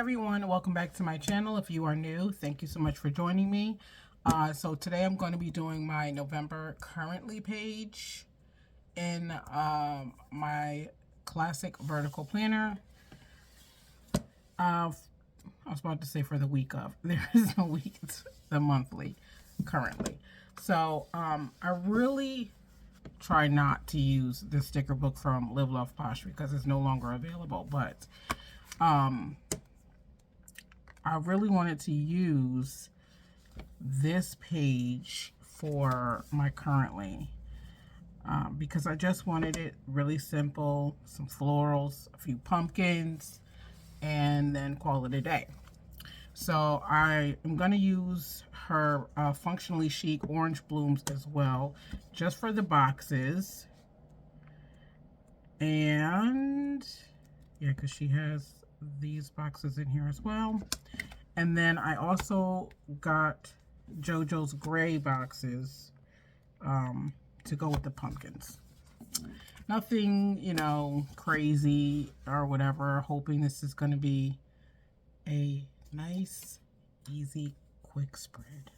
everyone, welcome back to my channel. If you are new, thank you so much for joining me. So today I'm going to be doing my November currently page in my classic vertical planner. I was about to say for the week of. There is no week, it's the monthly currently. So I really try not to use the sticker book from Live.Love.Posh because it's no longer available, but I really wanted to use this page for my currently because I just wanted it really simple, some florals, a few pumpkins, and then call it a day. So I am going to use her Functionally Chic Orange Blooms as well, just for the boxes. And yeah, because she has these boxes in here as well. And then I also got JoJo's gray boxes to go with the pumpkins. Nothing, you know, crazy or whatever. Hoping this is going to be a nice, easy, quick spread.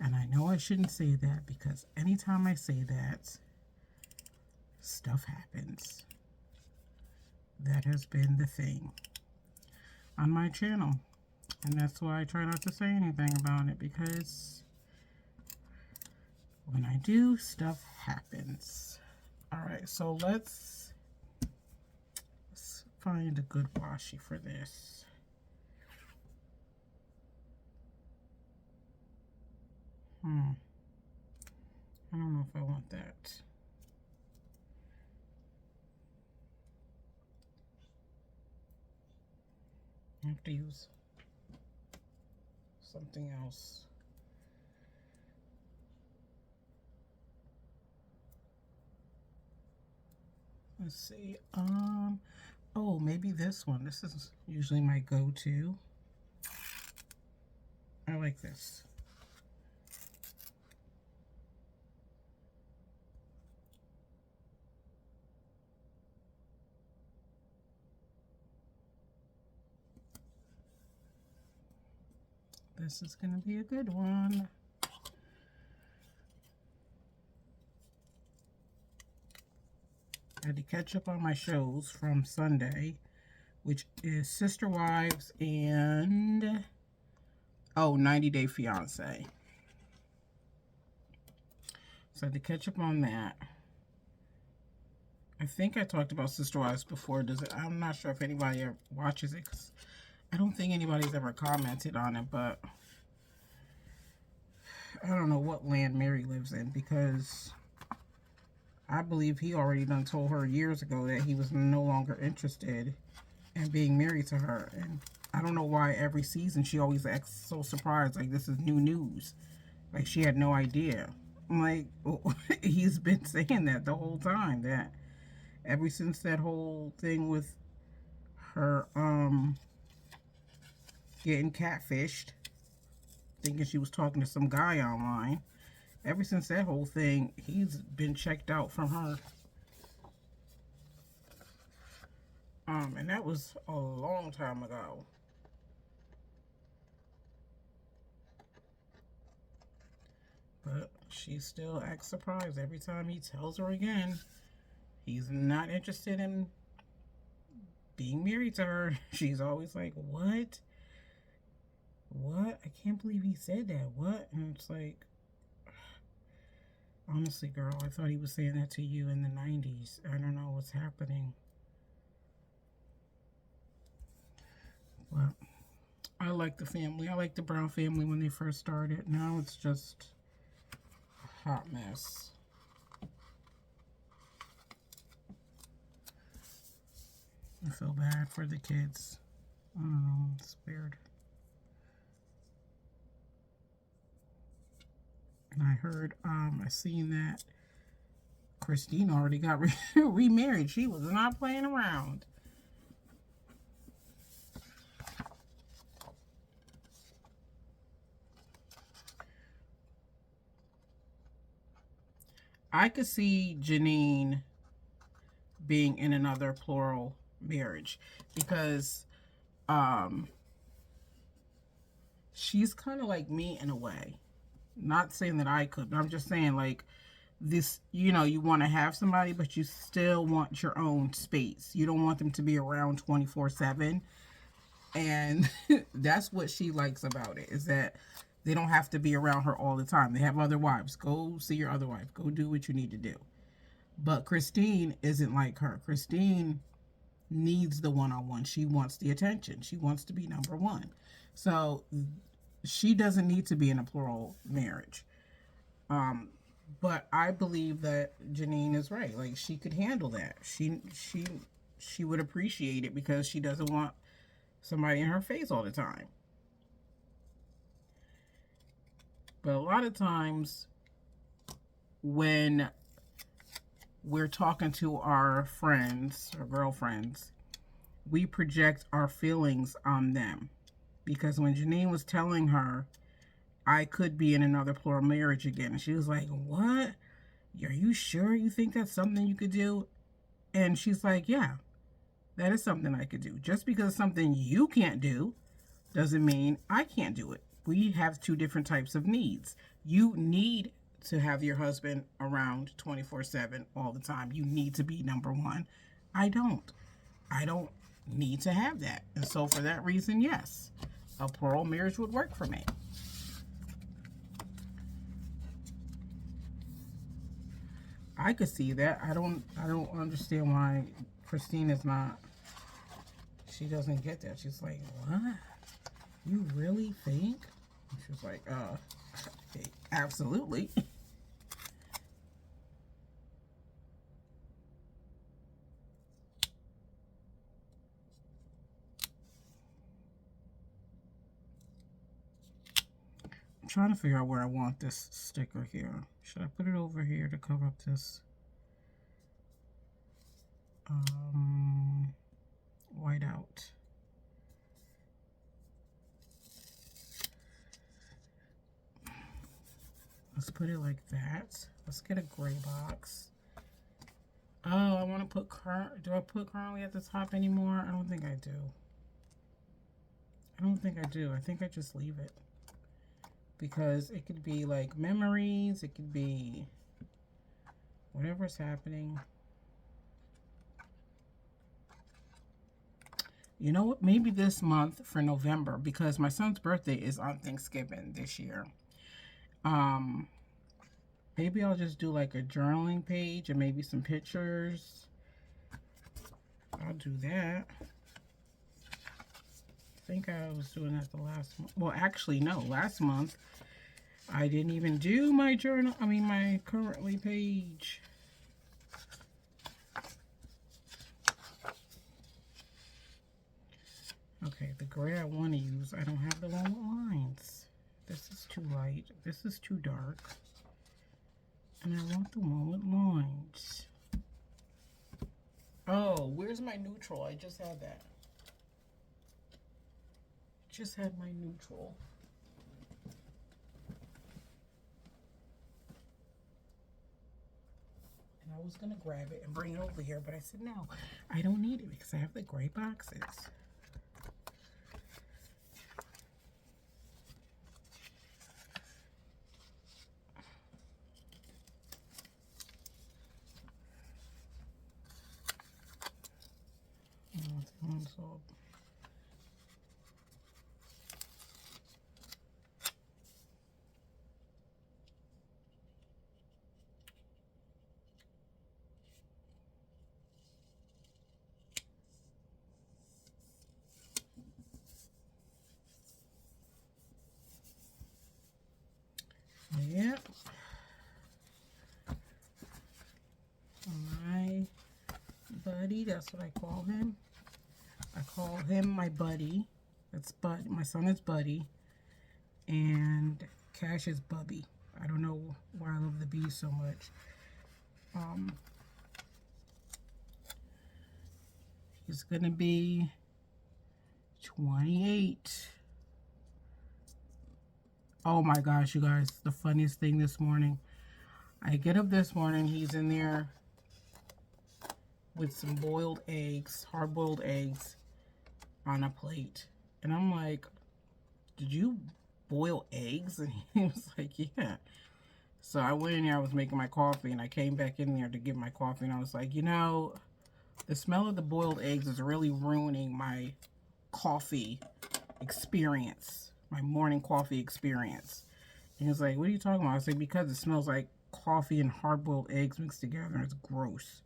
And I know I shouldn't say that because anytime I say that, stuff happens. That has been the thing on my channel. And that's why I try not to say anything about it, because when I do, stuff happens. Alright, so let's find a good washi for this. I don't know if I want that. I have to use something else. Let's see. Oh, maybe this one. This is usually my go-to. I like this. This is going to be a good one. I had to catch up on my shows from Sunday, which is Sister Wives and 90 Day Fiance. So I had to catch up on that. I think I talked about Sister Wives before. I'm not sure if anybody ever watches it, because I don't think anybody's ever commented on it, but I don't know what land Mary lives in, because I believe he already done told her years ago that he was no longer interested in being married to her. And I don't know why every season she always acts so surprised, like this is new news. Like she had no idea. I'm like, he's been saying that the whole time, that ever since that whole thing with her getting catfished, thinking she was talking to some guy online. Ever since that whole thing, he's been checked out from her. And that was a long time ago. But she still acts surprised every time he tells her again he's not interested in being married to her. She's always like, what? What? I can't believe he said that. What? And it's like, honestly, girl, I thought he was saying that to you in the 90s. I don't know what's happening. But I like the family. I like the Brown family when they first started. Now it's just a hot mess. I feel bad for the kids. I don't know. It's weird. And I heard, I seen that Christine already got remarried. She was not playing around. I could see Janine being in another plural marriage because um, she's kind of like me in a way. Not saying that I could, but I'm just saying, like, this, you know, you want to have somebody, but you still want your own space. You don't want them to be around 24/7. And that's what she likes about it, is that they don't have to be around her all the time. They have other wives. Go see your other wife. Go do what you need to do. But Christine isn't like her. Christine needs the one-on-one. She wants the attention. She wants to be number one. So she doesn't need to be in a plural marriage. But I believe that Janine is right. Like, she could handle that. She would appreciate it because she doesn't want somebody in her face all the time. But a lot of times when we're talking to our friends or girlfriends, we project our feelings on them. Because when Janine was telling her, I could be in another plural marriage again, and she was like, what? Are you sure you think that's something you could do? And she's like, yeah, that is something I could do. Just because it's something you can't do doesn't mean I can't do it. We have two different types of needs. You need to have your husband around 24/7 all the time. You need to be number one. I don't. I don't need to have that. And so for that reason, yes, a plural marriage would work for me. I could see that. I don't understand why Christine is not. She doesn't get that. She's like, what? You really think? She was like, absolutely. I'm trying to figure out where I want this sticker here. Should I put it over here to cover up this white out? Let's put it like that. Let's get a gray box. Oh, I want to put do I put currently at the top anymore? I don't think I do. I don't think I do. I think I just leave it. Because it could be like memories. It could be whatever's happening. You know what? Maybe this month for November, because my son's birthday is on Thanksgiving this year. Maybe I'll just do like a journaling page and maybe some pictures. I'll do that. I think I was doing that the last month. Well, actually, no. Last month, I didn't even do my journal. I mean, my currently page. Okay, the gray I want to use, I don't have the one with lines. This is too light. This is too dark. And I want the one with lines. Oh, where's my neutral? I just had that. Just had my neutral. And I was going to grab it and bring it over here, but I said, no, I don't need it because I have the gray boxes. Yep. My buddy, that's what I call him. I call him my buddy. That's Bud. My son is Buddy. And Cash is Bubby. I don't know why I love the B so much. He's going to be 28. Oh my gosh, you guys, the funniest thing this morning. I get up this morning, he's in there with some boiled eggs, hard-boiled eggs, on a plate. And I'm like, did you boil eggs? And he was like, yeah. So I went in there, I was making my coffee, and I came back in there to get my coffee, and I was like, the smell of the boiled eggs is really ruining my coffee experience, my morning coffee experience. And he was like, what are you talking about? I said, because it smells like coffee and hard-boiled eggs mixed together, and it's gross.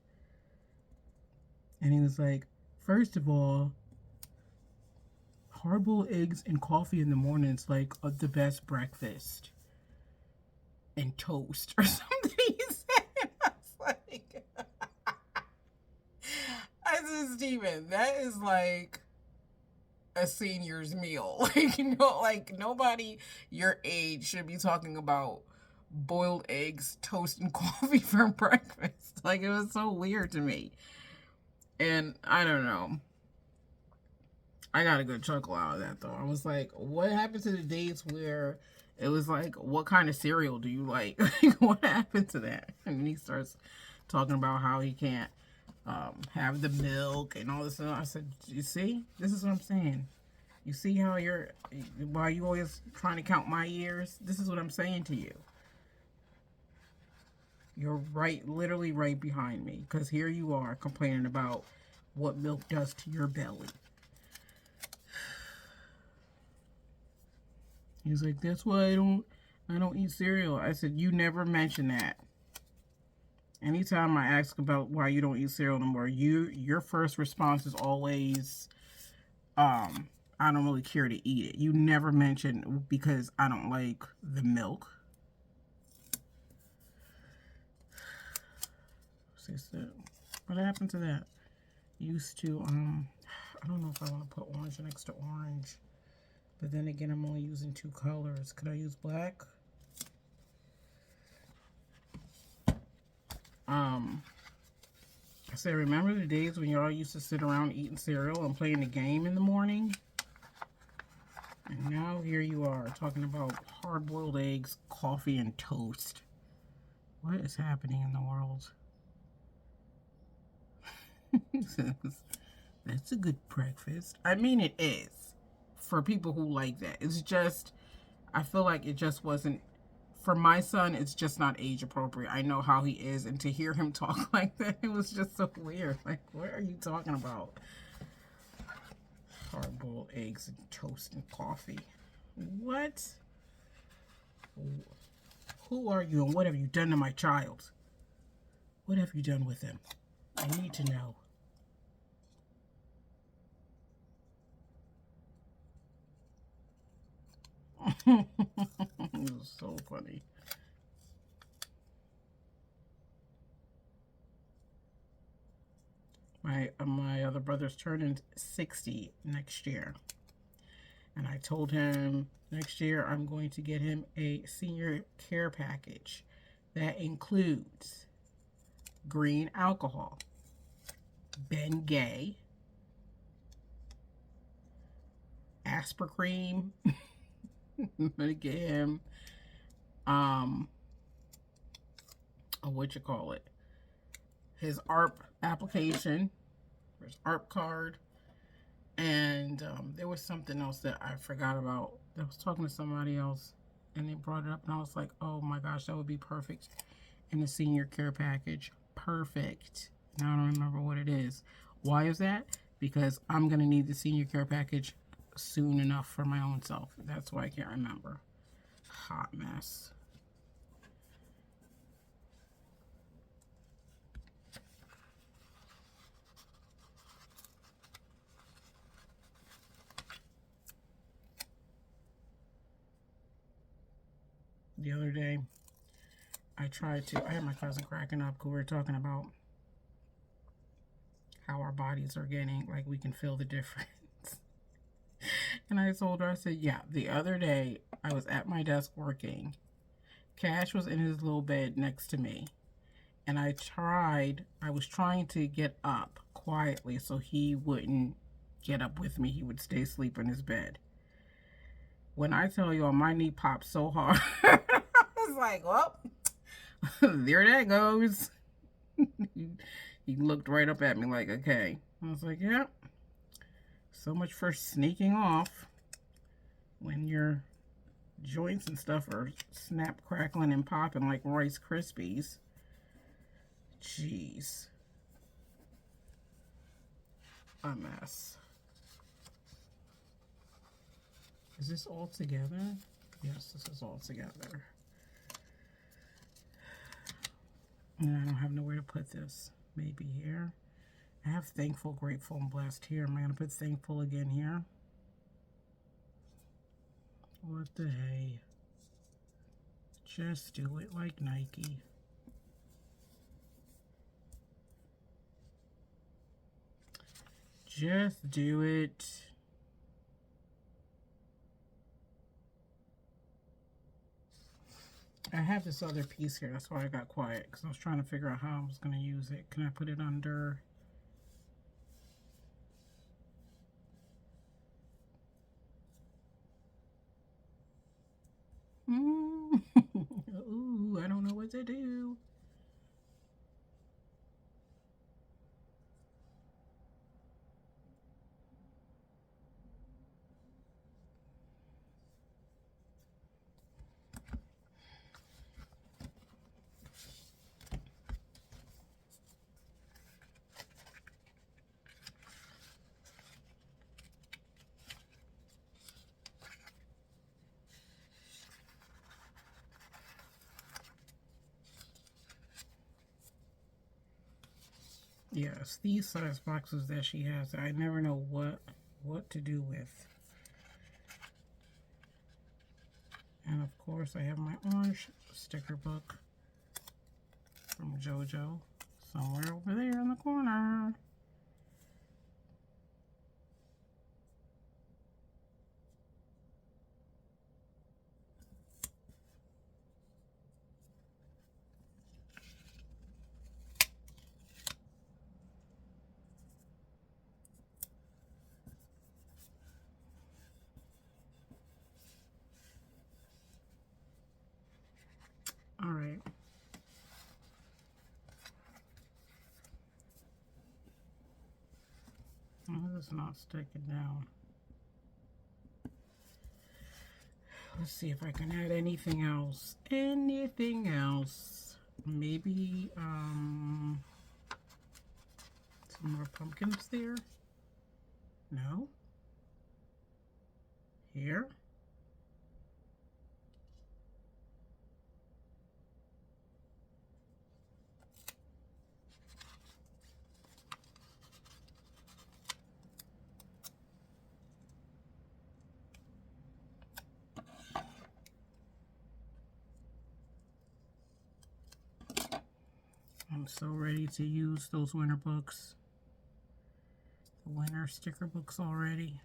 And he was like, first of all, hard-boiled eggs and coffee in the morning is like the best breakfast. And toast or something he said. I was like, I said, Steven, that is like a senior's meal. Like, like nobody your age should be talking about boiled eggs, toast, and coffee for breakfast. Like, it was so weird to me. And I don't know. I got a good chuckle out of that, though. I was like, what happened to the days where it was like, what kind of cereal do you like? What happened to that? And then he starts talking about how he can't have the milk and all this stuff. I said, you see? This is what I'm saying. You see how why you always trying to count my years? This is what I'm saying to you. You're literally right behind me. Because here you are complaining about what milk does to your belly. He's like, that's why I don't eat cereal. I said, you never mention that. Anytime I ask about why you don't eat cereal anymore, your first response is always, I don't really care to eat it. You never mention because I don't like the milk. What happened to that? Used to, I don't know if I want to put orange next to orange. But then again, I'm only using 2 colors. Could I use black? I said, remember the days when y'all used to sit around eating cereal and playing the game in the morning? And now here you are talking about hard-boiled eggs, coffee, and toast. What is happening in the world? He says, that's a good breakfast. I mean, it is. For people who like that. It's just, I feel like it just wasn't, for my son, it's just not age appropriate. I know how he is, and to hear him talk like that, it was just so weird. Like, what are you talking about? Hard-boiled eggs and toast and coffee. What? Who are you, and what have you done to my child? What have you done with him? I need to know. It was so funny. My other brother's turning 60 next year. And I told him next year I'm going to get him a senior care package that includes green alcohol, Bengay, Aspercream. I'm gonna get him his ARP application, his ARP card, and there was something else that I forgot about. I was talking to somebody else and they brought it up, and I was like, oh my gosh, that would be perfect in the senior care package. Perfect. Now I don't remember what it is. Why is that? Because I'm gonna need the senior care package soon enough for my own self. That's why I can't remember. Hot mess. The other day, I had my cousin cracking up because we were talking about how our bodies are getting, like, we can feel the difference. And I told her, I said, yeah, the other day I was at my desk working. Cash was in his little bed next to me. And I was trying to get up quietly so he wouldn't get up with me. He would stay asleep in his bed. When I tell y'all, my knee popped so hard. I was like, well, there that goes. He looked right up at me like, okay. I was like, yeah. So much for sneaking off when your joints and stuff are snap, crackling, and popping like Rice Krispies. Jeez. A mess. Is this all together? Yes, this is all together. And I don't have nowhere to put this. Maybe here. I have thankful, grateful, and blessed here. Am I going to put thankful again here? What the hey? Just do it like Nike. Just do it. I have this other piece here. That's why I got quiet, because I was trying to figure out how I was going to use it. Can I put it under? Ooh, I don't know what to do. Yes, these size boxes that she has, I never know what to do with. And of course, I have my orange sticker book from JoJo somewhere over there in the corner. All right. Oh, it's not sticking down. Let's see if I can add anything else. Anything else? Maybe some more pumpkins there? No? Here? I'm so ready to use those winter books. The winter sticker books already.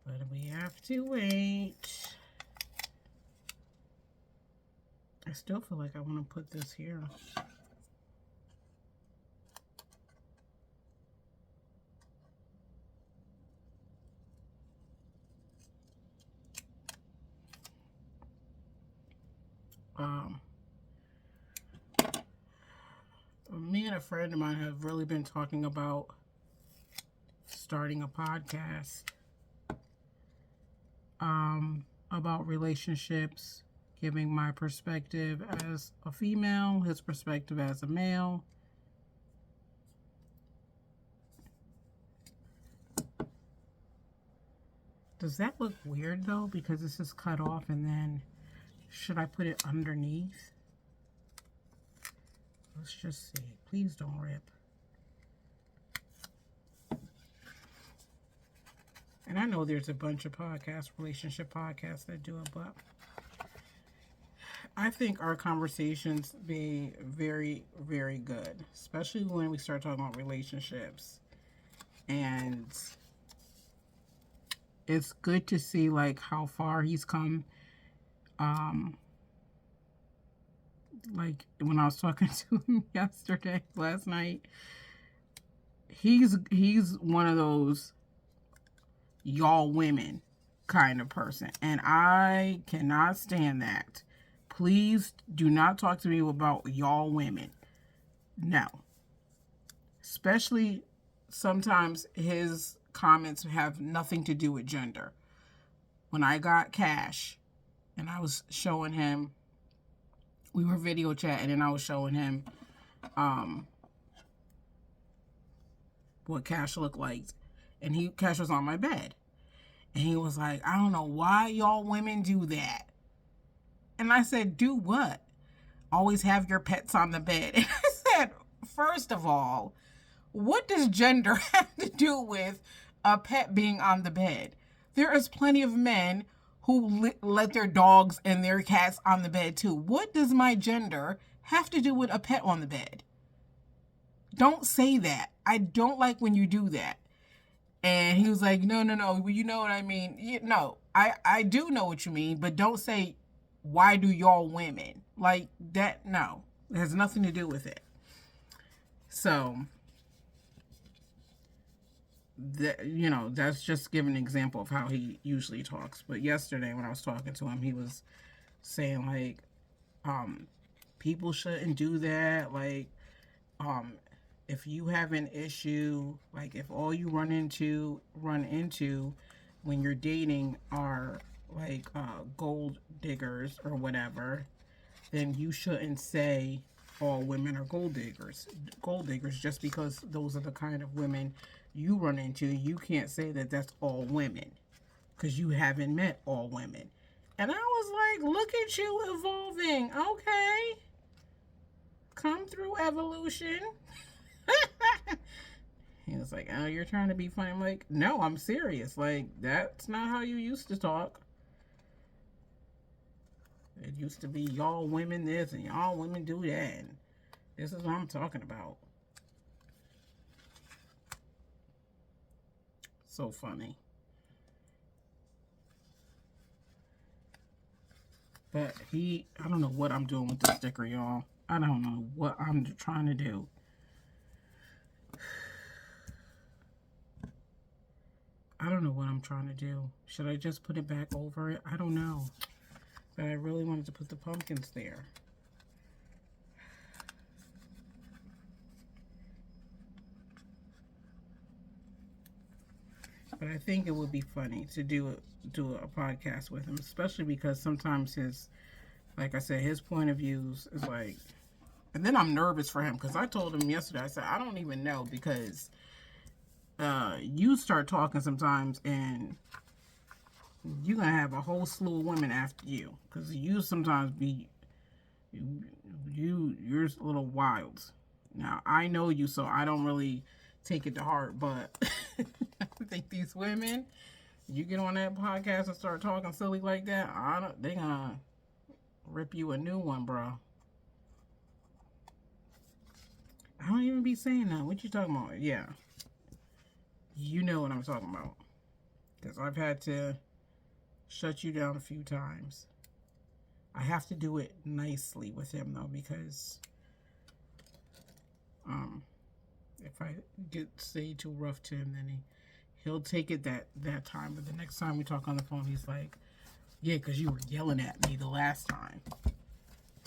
But we have to wait. I still feel like I want to put this here. Me and a friend of mine have really been talking about starting a podcast about relationships, giving my perspective as a female, his perspective as a male. Does that look weird though? Because this is cut off, and then should I put it underneath? Let's just see. Please don't rip. And I know there's a bunch of podcasts, relationship podcasts that do it, but I think our conversations be very, very good, especially when we start talking about relationships. And it's good to see like how far he's come. Like when I was talking to him last night, he's one of those y'all women kind of person, and I cannot stand that. Please do not talk to me about y'all women. No. Especially sometimes his comments have nothing to do with gender. When I got Cash and I was showing him, we were video chatting and I was showing him what Cash looked like. And Cash was on my bed. And he was like, I don't know why y'all women do that. And I said, do what? Always have your pets on the bed. And I said, first of all, what does gender have to do with a pet being on the bed? There is plenty of men who let their dogs and their cats on the bed too. What does my gender have to do with a pet on the bed? Don't say that. I don't like when you do that. And he was like, no, you know what I mean? No, I do know what you mean, but don't say, why do y'all women? Like that, no. It has nothing to do with it. So, that's just giving an example of how he usually talks. But yesterday when I was talking to him, he was saying like, people shouldn't do that. Like, if you have an issue, like if all you run into when you're dating are like gold diggers or whatever, then you shouldn't say all women are gold diggers just because those are the kind of women you run into. You can't say that that's all women because you haven't met all women. And I was like, look at you evolving. Okay, come through evolution. He was like, oh, you're trying to be funny. I'm like, no, I'm serious. Like, that's not how you used to talk. It used to be y'all women this and y'all women do that. And this is what I'm talking about. So funny. But I don't know what I'm doing with this sticker, y'all. I don't know what I'm trying to do. I don't know what I'm trying to do. Should I just put it back over it? I don't know. But I really wanted to put the pumpkins there. But I think it would be funny to do a podcast with him, especially because sometimes like I said, his point of views is like, and then I'm nervous for him because I told him yesterday, I said, I don't even know because you start talking sometimes and you're going to have a whole slew of women after you because you sometimes you're a little wild. Now, I know you, so I don't really take it to heart, but I think these women, you get on that podcast and start talking silly like that, they're going to rip you a new one, bro. I don't even be saying that. What you talking about? Yeah. You know what I'm talking about. Because I've had to shut you down a few times. I have to do it nicely with him, though, because if I say too rough to him, then he'll take it that time. But the next time we talk on the phone, he's like, yeah, because you were yelling at me the last time. I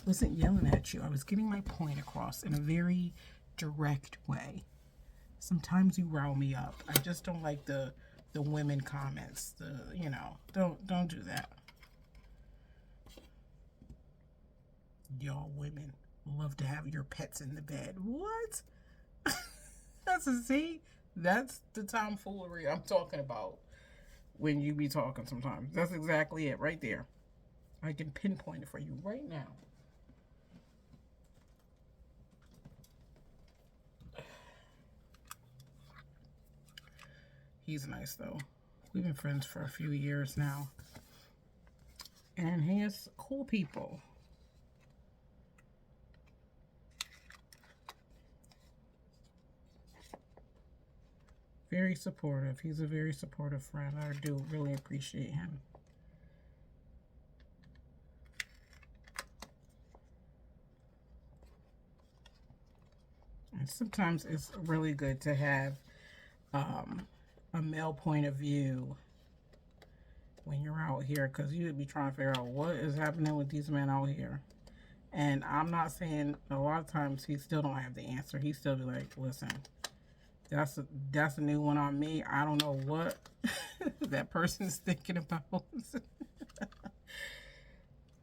wasn't yelling at you. I was getting my point across in a very direct way. Sometimes you rile me up. I just don't like the women comments. Don't do that. Y'all women love to have your pets in the bed. What? That's the tomfoolery I'm talking about when you be talking sometimes. That's exactly it right there. I can pinpoint it for you right now. He's nice, though. We've been friends for a few years now. And he is cool people. Very supportive. He's a very supportive friend. I do really appreciate him. And sometimes it's really good to have a male point of view when you're out here, because you would be trying to figure out what is happening with these men out here. And I'm not saying a lot of times he still don't have the answer. He still be like, listen, That's a new one on me. I don't know what that person's thinking about.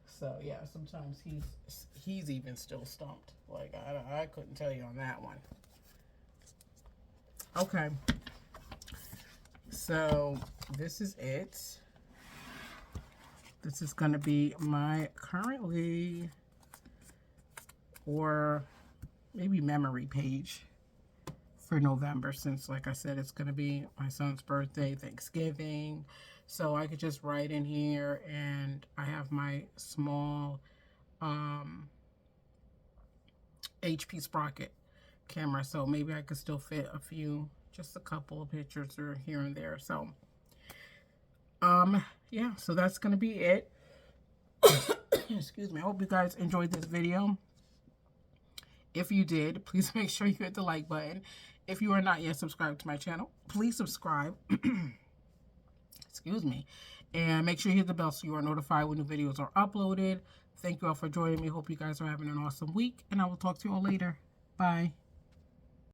So yeah, sometimes he's even still stumped. Like I couldn't tell you on that one. Okay, so this is it. This is going to be my currently, or maybe memory page for November, since like I said, it's going to be my son's birthday, Thanksgiving. So I could just write in here, and I have my small HP Sprocket camera, so maybe I could still fit a few, just a couple of pictures or here and there. So yeah, so that's going to be it. Excuse me. I hope you guys enjoyed this video. If you did, please make sure you hit the like button. If you are not yet subscribed to my channel, please subscribe. Excuse me. And make sure you hit the bell so you are notified when new videos are uploaded. Thank you all for joining me. Hope you guys are having an awesome week. And I will talk to you all later. Bye.